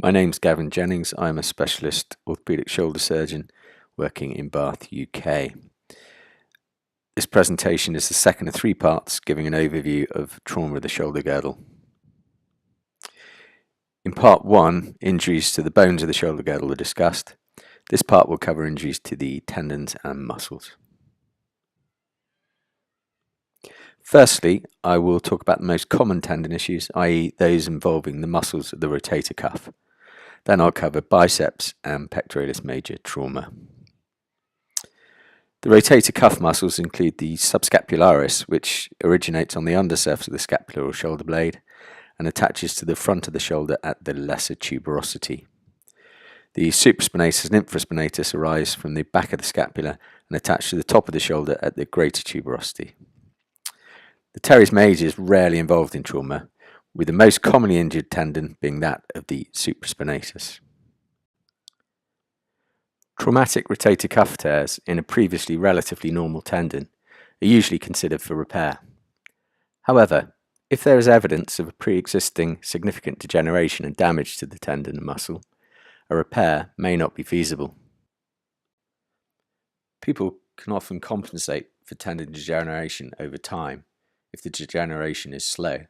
My name's Gavin Jennings. I'm a specialist orthopaedic shoulder surgeon working in Bath, UK. This presentation is the second of three parts giving an overview of trauma of the shoulder girdle. In part 1, injuries to the bones of the shoulder girdle are discussed. This part will cover injuries to the tendons and muscles. Firstly, I will talk about the most common tendon issues, i.e. those involving the muscles of the rotator cuff. Then I'll cover biceps and pectoralis major trauma. The rotator cuff muscles include the subscapularis, which originates on the undersurface of the scapula or shoulder blade and attaches to the front of the shoulder at the lesser tuberosity. The supraspinatus and infraspinatus arise from the back of the scapula and attach to the top of the shoulder at the greater tuberosity. The teres major is rarely involved in trauma, with the most commonly injured tendon being that of the supraspinatus. Traumatic rotator cuff tears in a previously relatively normal tendon are usually considered for repair. However, if there is evidence of a pre-existing significant degeneration and damage to the tendon and muscle, a repair may not be feasible. People can often compensate for tendon degeneration over time if the degeneration is slow,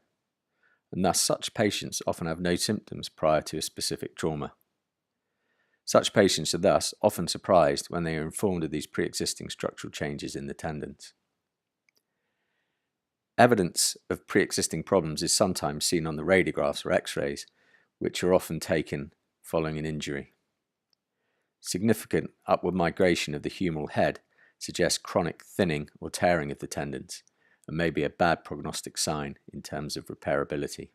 and thus such patients often have no symptoms prior to a specific trauma. Such patients are thus often surprised when they are informed of these pre-existing structural changes in the tendons. Evidence of pre-existing problems is sometimes seen on the radiographs or x-rays, which are often taken following an injury. Significant upward migration of the humeral head suggests chronic thinning or tearing of the tendons, and may be a bad prognostic sign in terms of repairability.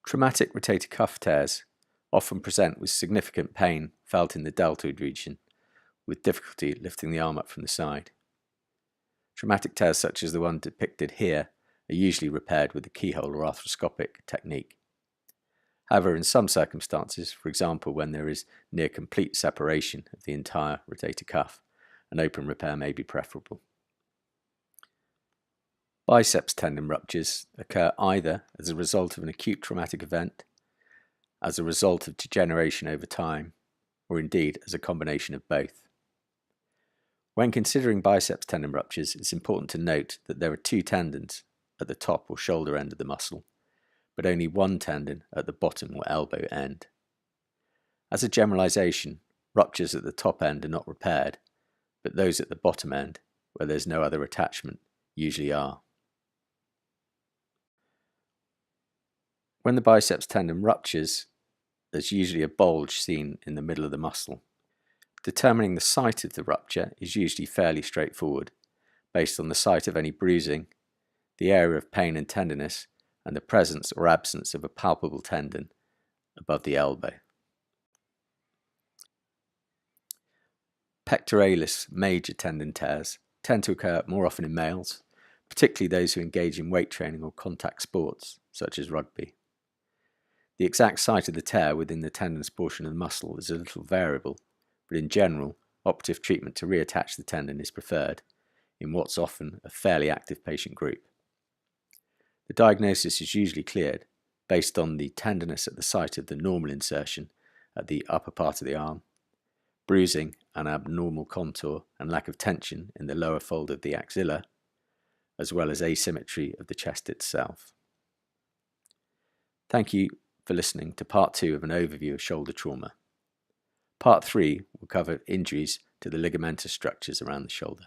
Traumatic rotator cuff tears often present with significant pain felt in the deltoid region, with difficulty lifting the arm up from the side. Traumatic tears such as the one depicted here are usually repaired with the keyhole or arthroscopic technique. However, in some circumstances, for example when there is near complete separation of the entire rotator cuff, an open repair may be preferable. Biceps tendon ruptures occur either as a result of an acute traumatic event, as a result of degeneration over time, or indeed as a combination of both. When considering biceps tendon ruptures, it's important to note that there are two tendons at the top or shoulder end of the muscle, but only one tendon at the bottom or elbow end. As a generalization, ruptures at the top end are not repaired, but those at the bottom end, where there's no other attachment, usually are. When the biceps tendon ruptures, there's usually a bulge seen in the middle of the muscle. Determining the site of the rupture is usually fairly straightforward, based on the site of any bruising, the area of pain and tenderness, and the presence or absence of a palpable tendon above the elbow. Pectoralis major tendon tears tend to occur more often in males, particularly those who engage in weight training or contact sports, such as rugby. The exact site of the tear within the tendon's portion of the muscle is a little variable, but in general, operative treatment to reattach the tendon is preferred in what's often a fairly active patient group. The diagnosis is usually cleared based on the tenderness at the site of the normal insertion at the upper part of the arm, bruising and abnormal contour and lack of tension in the lower fold of the axilla, as well as asymmetry of the chest itself. Thank you for listening to part 2 of an overview of shoulder trauma. Part 3 will cover injuries to the ligamentous structures around the shoulder.